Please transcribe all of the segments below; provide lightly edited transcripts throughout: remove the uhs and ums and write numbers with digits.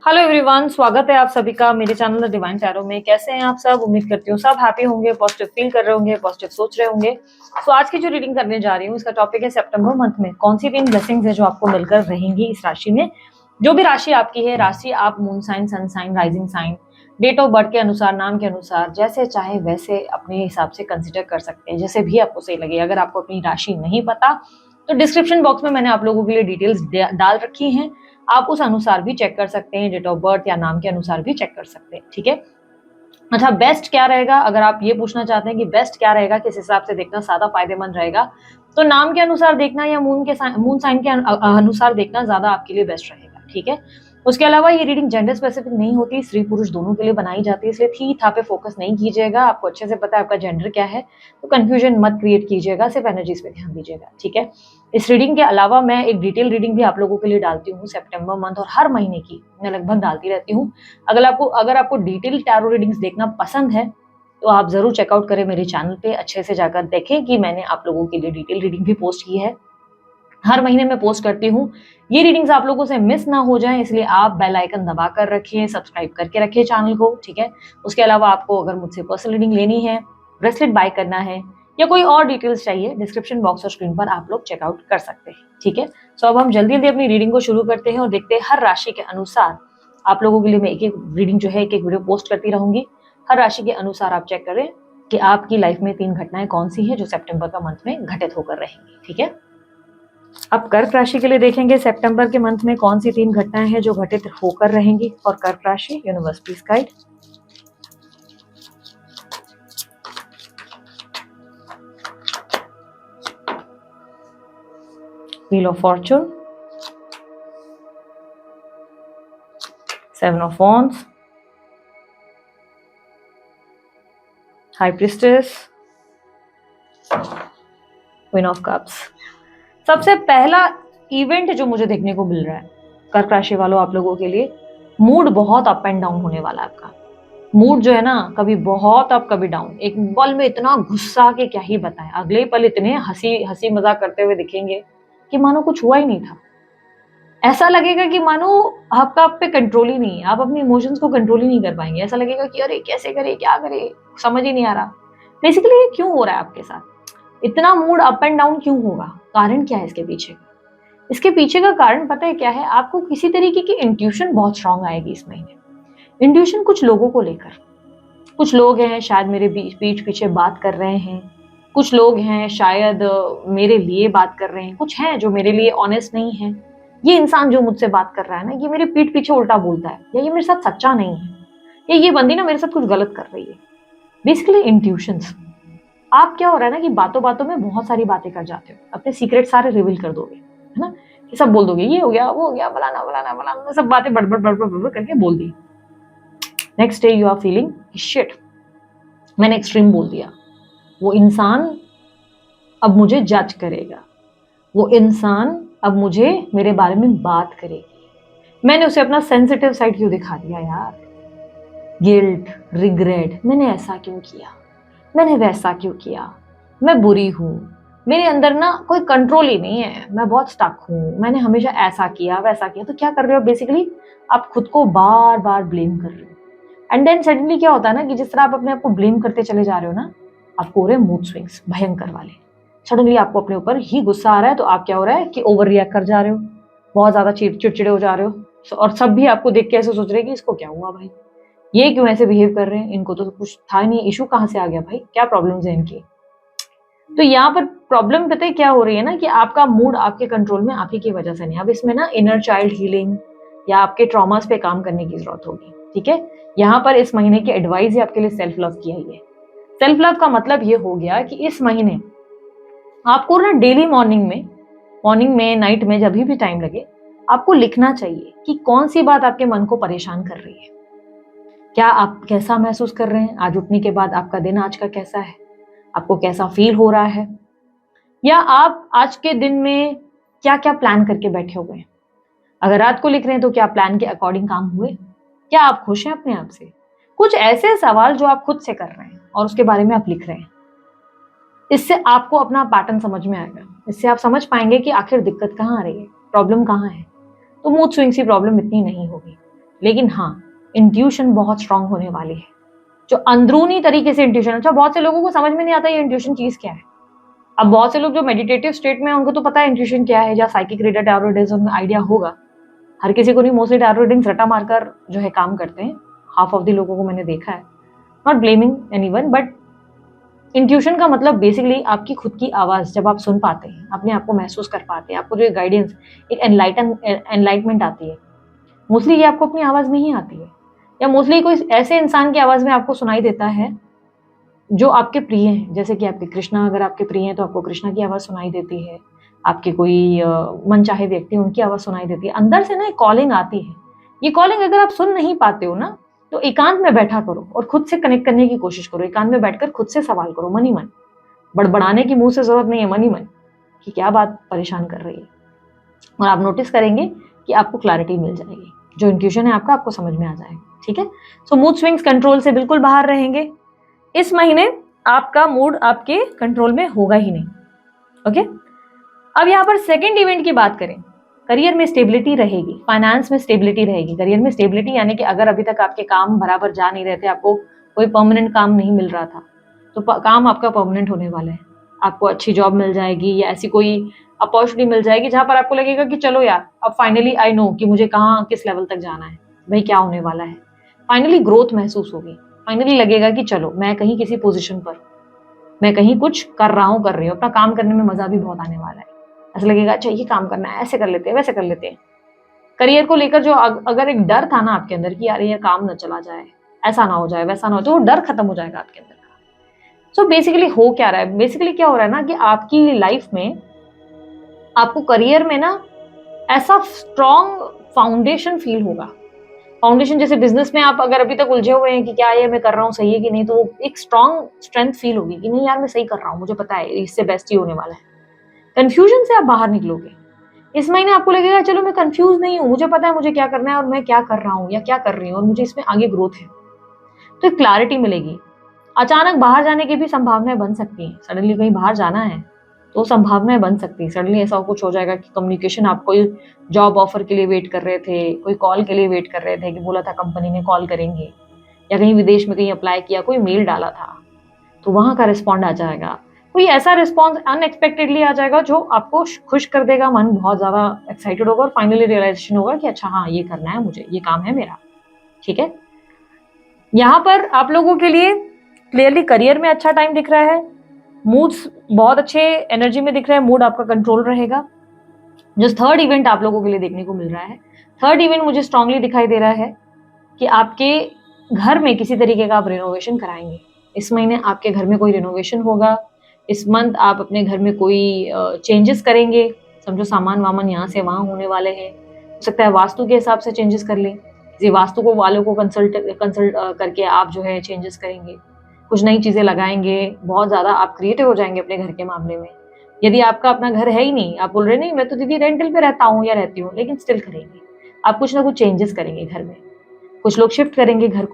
Hello everyone, स्वागत है आप सभी का मेरे चैनल द डिवाइन टैरो में। कैसे हैं आप सब? उम्मीद करती हूँ सब हैप्पी होंगे, पॉजिटिव फील कर रहे होंगे, पॉजिटिव सोच रहे होंगे। तो आज की जो रीडिंग करने जा रही हूँ इसका टॉपिक है सितंबर मंथ में कौन सी 3 ब्लेसिंग्स है जो आपको मिलकर रहेंगी इस राशि में। जो भी राशि आपकी है, राशि आप moon sign, sun sign, rising sign, date of birth के अनुसार, नाम के अनुसार, जैसे चाहे वैसे अपने हिसाब से कंसिडर कर सकते हैं, जैसे भी आपको सही लगे। अगर आपको अपनी राशि नहीं पता तो डिस्क्रिप्शन बॉक्स में मैंने आप लोगों के लिए डिटेल्स डाल रखी हैं, आप उस अनुसार भी चेक कर सकते हैं, डेट ऑफ बर्थ या नाम के अनुसार भी चेक कर सकते हैं। ठीक है। अच्छा, बेस्ट क्या रहेगा? अगर आप ये पूछना चाहते हैं कि बेस्ट क्या रहेगा, किस हिसाब से देखना ज्यादा फायदेमंद रहेगा, तो नाम के अनुसार देखना या मून साइन के अनुसार देखना ज्यादा आपके लिए बेस्ट रहेगा। ठीक है। उसके अलावा ये रीडिंग जेंडर स्पेसिफिक नहीं होती, स्त्री पुरुष दोनों के लिए बनाई जाती है, इसलिए थी था पे फोकस नहीं कीजिएगा। आपको अच्छे से पता है आपका जेंडर क्या है, तो कंफ्यूजन मत क्रिएट कीजिएगा, सिर्फ एनर्जीज पे ध्यान दीजिएगा। ठीक है। इस रीडिंग के अलावा मैं एक डिटेल रीडिंग भी आप लोगों के लिए डालती हूँ सितंबर मंथ, और हर महीने की मैं लगभग डालती रहती हूँ। अगर आपको डिटेल टैरो रीडिंग्स देखना पसंद है तो आप जरूर चेकआउट करें मेरे चैनल पे, अच्छे से जाकर देखें कि मैंने आप लोगों के लिए डिटेल रीडिंग भी पोस्ट की है। हर महीने में पोस्ट करती हूँ। ये रीडिंग्स आप लोगों से मिस ना हो जाएं, इसलिए आप बेल आइकन दबा कर रखिए, सब्सक्राइब करके रखिए चैनल को। ठीक है। उसके अलावा आपको अगर मुझसे पर्सनल रीडिंग लेनी है, ब्रेसलेट बाय करना है या कोई और डिटेल्स चाहिए, डिस्क्रिप्शन बॉक्स और स्क्रीन पर आप लोग चेकआउट कर सकते हैं। ठीक है। सो अब हम जल्दी जल्दी अपनी रीडिंग को शुरू करते हैं और देखते हैं हर राशि के अनुसार आप लोगों के लिए मैं एक एक रीडिंग जो है, एक एक वीडियो पोस्ट करती रहूंगी। हर राशि के अनुसार आप चेक करें कि आपकी लाइफ में 3 घटनाएं कौन सी है जो सितंबर का मंथ में घटित होकर रहेंगी। ठीक है। अब कर्क राशि के लिए देखेंगे सितंबर के मंथ में कौन सी 3 घटनाएं हैं जो घटित होकर रहेंगी फॉर कर्क राशि। Universe please guide. Wheel of Fortune, 7 of wands, high priestess, queen of cups. सबसे पहला इवेंट जो मुझे देखने को मिल रहा है कर्क राशि वालों, आप लोगों के लिए मूड बहुत अप एंड डाउन होने वाला है। आपका मूड जो है ना, कभी बहुत अप कभी डाउन। एक पल में इतना गुस्सा कि क्या ही बताएं, अगले पल इतने हंसी हंसी मजाक करते हुए दिखेंगे कि मानो कुछ हुआ ही नहीं था। ऐसा लगेगा कि मानो आपका आप पे कंट्रोल ही नहीं है, आप अपने इमोशंस को कंट्रोल ही नहीं कर पाएंगे। ऐसा लगेगा कि अरे कैसे करे, क्या करे, समझ ही नहीं आ रहा। बेसिकली ये क्यों हो रहा है आपके साथ? इतना मूड अप एंड डाउन क्यों होगा? कारण क्या है इसके पीछे? इसके पीछे का कारण पता है क्या है? आपको किसी तरीके की इंट्यूशन बहुत स्ट्रांग आएगी इस महीने। इंट्यूशन कुछ लोगों को लेकर। कुछ लोग हैं शायद मेरे पीठ पीछे बात कर रहे हैं, कुछ लोग हैं शायद मेरे लिए बात कर रहे हैं, कुछ हैं जो मेरे लिए ऑनेस्ट नहीं है। ये इंसान जो मुझसे बात कर रहा है ना, ये मेरे पीठ पीछे उल्टा बोलता है, या ये मेरे साथ सच्चा नहीं है, या ये बंदी ना मेरे साथ कुछ गलत कर रही है। Basically intuitions. आप क्या हो रहा है ना कि बातों बातों में बहुत सारी बातें कर जाते हो, अपने सीक्रेट सारे रिवील कर दोगे, है ना, कि सब बोल दोगे, ये हो गया, वो हो गया, फलाना फलाना फलाना, सब बातें बड़बड़ बड़बड़ बड़बड़ करके बोल दी। Next day you are feeling shit, मैंने एक्सट्रीम बोल दिया, वो इंसान अब मुझे जज करेगा, वो इंसान अब मुझे मेरे बारे में बात करेगी, मैंने उसे अपना सेंसिटिव साइड क्यों दिखा दिया यार, गिल्ट, रिग्रेट, मैंने ऐसा क्यों किया, मैंने वैसा क्यों किया, मैं बुरी हूँ, मेरे अंदर ना कोई कंट्रोल ही नहीं है, मैं बहुत स्टक हूँ, मैंने हमेशा ऐसा किया वैसा किया। तो क्या कर रहे हो? बेसिकली आप खुद को बार बार ब्लेम कर रहे हो। एंड देन सडनली क्या होता है ना कि जिस तरह आप अपने आप को ब्लेम करते चले जा रहे हो ना, आपको हो रहे हैं मूड स्विंग्स भयंकर वाले। सडनली आपको अपने ऊपर ही गुस्सा आ रहा है, तो आप क्या हो रहा है कि ओवर रिएक्ट कर जा रहे हो, बहुत ज्यादा चिड़चिड़े हो जा रहे हो, और सब भी आपको देख के ऐसे सोच रहे हैं कि इसको क्या हुआ भाई, ये क्यों ऐसे बिहेव कर रहे हैं, इनको तो कुछ था नहीं, इशू कहाँ से आ गया भाई, क्या प्रॉब्लम्स है इनकी। तो यहाँ पर प्रॉब्लम पता है क्या हो रही है ना कि आपका मूड आपके कंट्रोल में आप ही की वजह से नहीं। अब इसमें ना इनर चाइल्ड हीलिंग या आपके ट्रॉमास पे काम करने की जरूरत होगी। ठीक है। यहाँ पर इस महीने की एडवाइस ही आपके लिए सेल्फ लव की है। सेल्फ लव का मतलब ये हो गया कि इस महीने आपको ना डेली मॉर्निंग में नाइट में जब भी टाइम लगे, आपको लिखना चाहिए कि कौन सी बात आपके मन को परेशान कर रही है, क्या आप कैसा महसूस कर रहे हैं आज उठने के बाद, आपका दिन आज का कैसा है, आपको कैसा फील हो रहा है, या आप आज के दिन में क्या क्या प्लान करके बैठे हुए हैं। अगर रात को लिख रहे हैं तो क्या प्लान के अकॉर्डिंग काम हुए, क्या आप खुश हैं अपने आप से। कुछ ऐसे सवाल जो आप खुद से कर रहे हैं और उसके बारे में आप लिख रहे हैं। इससे आपको अपना पैटर्न समझ में आएगा, इससे आप समझ पाएंगे कि आखिर दिक्कत कहाँ आ रही है, प्रॉब्लम कहाँ है। तो मूड स्विंग्स की प्रॉब्लम इतनी नहीं होगी। लेकिन हाँ, इंट्यूशन बहुत स्ट्रांग होने वाली है, जो अंदरूनी तरीके से इंट्यूशन। अच्छा, बहुत से लोगों को समझ में नहीं आता ये इंट्यूशन चीज क्या है। अब बहुत से लोग जो मेडिटेटिव स्टेट में हैं, उनको तो पता है इंट्यूशन क्या है, या साइकिक रीडर टैरो रीडर्स, उनको आइडिया होगा। हर किसी को नहीं, मोस्टली टैरो रीडिंग्स रटा मारकर जो है काम करते हैं। हाफ ऑफ द लोगों को मैंने देखा है, not blaming anyone, but intuition का मतलब बेसिकली आपकी खुद की आवाज जब आप सुन पाते हैं, अपने आप को महसूस कर पाते हैं, आपको जो गाइडेंस, एक एनलाइटमेंट आती है, मोस्टली ये आपको अपनी आवाज में ही आती है, या मोस्टली कोई ऐसे इंसान की आवाज में आपको सुनाई देता है जो आपके प्रिय हैं। जैसे कि आपके कृष्णा अगर आपके प्रिय हैं तो आपको कृष्णा की आवाज सुनाई देती है, आपके कोई मनचाहे व्यक्ति उनकी आवाज सुनाई देती है। अंदर से ना एक कॉलिंग आती है। ये कॉलिंग अगर आप सुन नहीं पाते हो ना, तो एकांत में बैठा करो और खुद से कनेक्ट करने की कोशिश करो। एकांत में बैठकर खुद से सवाल करो, मन ही मन। बड़बड़ाने की मुंह से जरूरत नहीं है, मन ही मन, कि क्या बात परेशान कर रही है। और आप नोटिस करेंगे कि आपको क्लैरिटी मिल जाएगी, जो इंट्यूशन है आपका आपको समझ में आ जाएगा। ठीक है, सो मूड स्विंग्स कंट्रोल से बिल्कुल बाहर रहेंगे। इस महीने आपका मूड आपके कंट्रोल में होगा ही नहीं। ओके, अब यहाँ पर सेकंड इवेंट की बात करें, करियर में स्टेबिलिटी रहेगी, फाइनेंस में स्टेबिलिटी रहेगी। करियर में स्टेबिलिटी यानी कि अगर अभी तक आपके काम बराबर जा नहीं रहे थे, आपको कोई परमानेंट काम नहीं मिल रहा था, तो काम आपका परमानेंट होने वाला है। आपको अच्छी जॉब मिल जाएगी, या ऐसी कोई अपॉर्चुनिटी मिल जाएगी जहां पर आपको लगेगा कि चलो यार, अब फाइनली आई नो कि मुझे कहाँ किस लेवल तक जाना है, भाई क्या होने वाला है। फाइनली ग्रोथ महसूस होगी, फाइनली लगेगा कि चलो मैं कहीं किसी पोजीशन पर, मैं कहीं कुछ कर रहा हूँ, कर रही हूँ, अपना काम करने में मजा भी बहुत आने वाला है। ऐसा लगेगा अच्छा ये काम करना है, ऐसे कर लेते हैं, वैसे कर लेते हैं। करियर को लेकर जो अगर एक डर था ना आपके अंदर कि यार ये काम न चला जाए, ऐसा ना हो जाए, वैसा ना हो, तो वो डर खत्म हो जाएगा आपके अंदर का। सो बेसिकली हो क्या रहा है, बेसिकली क्या हो रहा है ना कि आपकी लाइफ में आपको करियर में ना ऐसा स्ट्रॉन्ग फाउंडेशन फील होगा। फाउंडेशन जैसे बिजनेस में आप अगर अभी तक उलझे हुए हैं कि क्या ये मैं कर रहा हूँ सही है कि नहीं, तो एक स्ट्रॉन्ग स्ट्रेंथ फील होगी कि नहीं यार मैं सही कर रहा हूँ, मुझे पता है इससे बेस्ट ही होने वाला है। कंफ्यूजन से आप बाहर निकलोगे। इस महीने आपको लगेगा चलो मैं कंफ्यूज नहीं हूँ, मुझे पता है मुझे क्या करना है और मैं क्या कर रहा हूँ या क्या कर रही हूँ, और मुझे इसमें आगे ग्रोथ है, तो एक क्लैरिटी मिलेगी। अचानक बाहर जाने की भी संभावनाएं बन सकती हैं। सडनली कहीं बाहर जाना है तो संभावनाएं बन सकती है। सडनली ऐसा कुछ हो जाएगा कि कम्युनिकेशन, आप कोई जॉब ऑफर के लिए वेट कर रहे थे, कोई कॉल के लिए वेट कर रहे थे कि बोला था कंपनी ने कॉल करेंगे, या कहीं विदेश में कहीं अप्लाई किया, कोई मेल डाला था, तो वहां का रिस्पॉन्ड आ जाएगा। कोई ऐसा रिस्पॉन्स अनएक्सपेक्टेडली आ जाएगा जो आपको खुश कर देगा, मन बहुत ज्यादा एक्साइटेड होगा और फाइनली रियलाइजेशन होगा कि अच्छा हाँ ये करना है मुझे, ये काम है मेरा। ठीक है, यहाँ पर आप लोगों के लिए क्लियरली करियर में अच्छा टाइम दिख रहा है, मूड्स बहुत अच्छे एनर्जी में दिख रहे हैं, मूड आपका कंट्रोल रहेगा। जो थर्ड इवेंट आप लोगों के लिए देखने को मिल रहा है, थर्ड इवेंट मुझे स्ट्रांगली दिखाई दे रहा है कि आपके घर में किसी तरीके का आप रिनोवेशन कराएंगे। इस महीने आपके घर में कोई रिनोवेशन होगा। इस मंथ आप अपने घर में कोई चेंजेस करेंगे। समझो सामान वामान यहाँ से वहां होने वाले हैं। हो सकता है वास्तु के हिसाब से चेंजेस कर लें, किसी वास्तु को वालों को कंसल्ट करके आप जो है चेंजेस करेंगे, कुछ नई चीजें लगाएंगे। बहुत ज्यादा आप क्रिएटिव हो जाएंगे अपने घर के मामले में। यदि आपका अपना घर है ही नहीं, आप बोल रहे नहीं मैं तो दीदी रेंटल पे रहता हूँ या रहती हूँ, लेकिन स्टिल करेंगे आप कुछ ना कुछ चेंजेस करेंगे घर में। कुछ लोग शिफ्ट करेंगे घर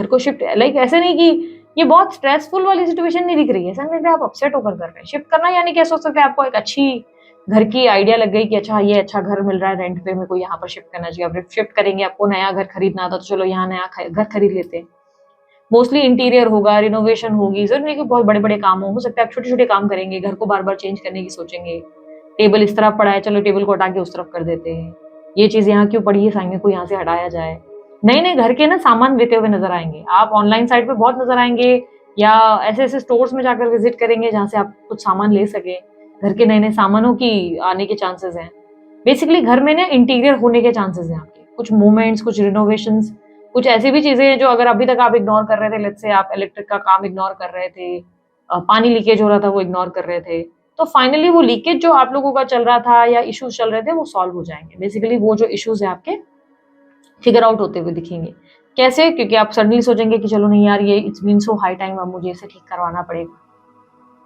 को शिफ्ट, लाइक ऐसे नहीं कि ये बहुत स्ट्रेसफुल वाली सिचुएशन नहीं दिख रही है, ऐसा नहीं कि आप अपसेट होकर कर रहे हैं। शिफ्ट करना यानी क्या सोच सकते हैं, आपको एक अच्छी घर की आइडिया लग गई कि अच्छा ये अच्छा घर मिल रहा है रेंट पे, मेरे को यहाँ पर शिफ्ट करना चाहिए। आप शिफ्ट करेंगे, आपको नया घर खरीदना था तो चलो यहाँ नया घर खरीद लेते हैं। मोस्टली इंटीरियर होगा, रिनोवेशन होगी, जरूरी नहीं कि बहुत बड़े बड़े काम हो सकता है आप छोटे छोटे काम करेंगे। घर को बार बार चेंज करने की सोचेंगे, टेबल इस तरफ पड़ा है चलो टेबल को हटा के उस तरफ कर देते हैं, ये चीज यहाँ क्यों पड़ी है साइने को यहाँ से हटाया जाए। नए नए घर के ना सामान देते हुए नजर आएंगे आप, ऑनलाइन साइट पे बहुत नजर आएंगे, या ऐसे ऐसे स्टोर्स में जाकर विजिट करेंगे जहां से आप कुछ सामान ले सके। घर के नए नए सामानों की आने के चांसेस हैं। बेसिकली घर में ना इंटीरियर होने के चांसेस हैं आपके, कुछ मूवमेंट्स, कुछ रिनोवेशंस, कुछ ऐसी भी चीजें हैं जो अगर अभी तक आप इग्नोर कर रहे थे। लेट्स से आप इलेक्ट्रिक का काम इग्नोर कर रहे थे, पानी लीकेज हो रहा था वो इग्नोर कर रहे थे, तो फाइनली वो लीकेज जो आप लोगों का चल रहा था या इश्यूज चल रहे थे वो सॉल्व हो जाएंगे। बेसिकली वो जो इश्यूज है आपके फिगर आउट होते हुए दिखेंगे। कैसे? क्योंकि आप सडनली सोचेंगे कि चलो नहीं यार ये it's been so high time, अब मुझे इसे ठीक करवाना पड़ेगा,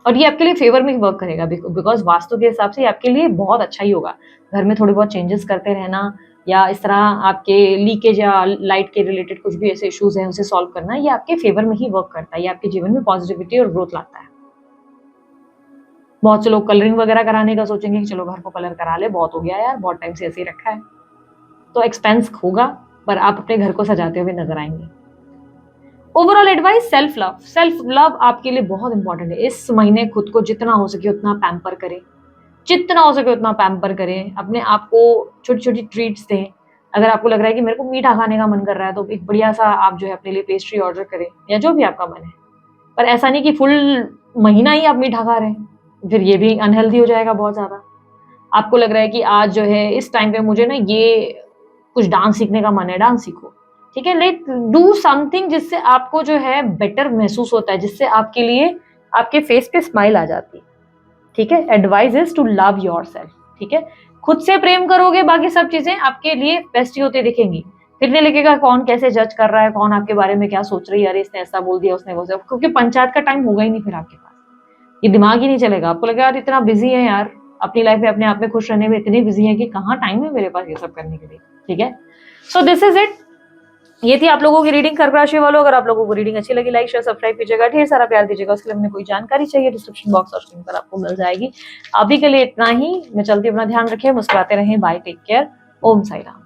और ये आपके लिए फेवर में वर्क करेगा बिकॉज वास्तु के हिसाब से आपके लिए बहुत अच्छा ही होगा। घर में थोड़े बहुत चेंजेस करते रहना, या इस तरह आपके लीकेज या लाइट के रिलेटेड कुछ भी ऐसे इश्यूज हैं उसे सॉल्व करना, ये आपके फेवर में ही वर्क करता है। ये आपके जीवन में पॉजिटिविटी और ग्रोथ लाता है। बहुत से लोग कलरिंग वगैरह कराने का सोचेंगे कि चलो घर को कलर करा ले, बहुत हो गया यार, बहुत टाइम से ऐसे ही रखा है, तो एक्सपेंस होगा। पर आप अपने घर को सजाते हुए नजर आएंगे। Overall advice, self love. Self love आपके लिए बहुत इंपॉर्टेंट है। इस महीने खुद को जितना हो सके उतना पैम्पर करें, जितना हो सके उतना पैम्पर करें, अपने आप को छोटी छोटी ट्रीट्स दें। अगर आपको लग रहा है कि मेरे को मीठा खाने का मन कर रहा है तो एक बढ़िया सा आप जो है अपने लिए पेस्ट्री ऑर्डर करें, या जो भी आपका मन है। पर ऐसा नहीं कि फुल महीना ही आप मीठा खा रहे हैं, फिर ये भी अनहेल्दी हो जाएगा बहुत ज्यादा। आपको लग रहा है कि आज जो है इस टाइम पे मुझे ना ये कुछ डांस सीखने का मन है, डांस सीखो, ठीक है। लेट डू समथिंग जिससे आपको जो है बेटर महसूस होता है, जिससे आपके लिए आपके फेस पे स्माइल आ जाती है, ठीक है। Advice is to love yourself, ठीक है। खुद से प्रेम करोगे, बाकी सब चीजें आपके लिए बेस्ट ही होते दिखेंगी। फिर नहीं लगेगा कौन कैसे जज कर रहा है, कौन आपके बारे में क्या सोच रही है, अरे इसने ऐसा बोल दिया, उसने वैसा, क्योंकि पंचायत का टाइम होगा ही नहीं फिर आपके पास। ये दिमाग ही नहीं चलेगा, आपको लगेगा यार इतना बिजी है यार, अपनी लाइफ में अपने आप में खुश रहने में इतने बिजी है कि कहाँ टाइम है मेरे पास ये सब करने के लिए, ठीक है। So this is it. ये थी आप लोगों की रीडिंग कर्क राशि वालों। अगर आप लोगों को रीडिंग अच्छी लगी, लाइक शेयर सब्सक्राइब कीजिएगा, ढेर सारा प्यार दीजिएगा। उसके लिए मैंने कोई जानकारी चाहिए डिस्क्रिप्शन बॉक्स और स्क्रीन पर आपको मिल जाएगी। अभी के लिए इतना ही। मैं चलती, अपना ध्यान रखिए, मुस्कुराते रहें, बाय, टेक केयर, ओम साई राम।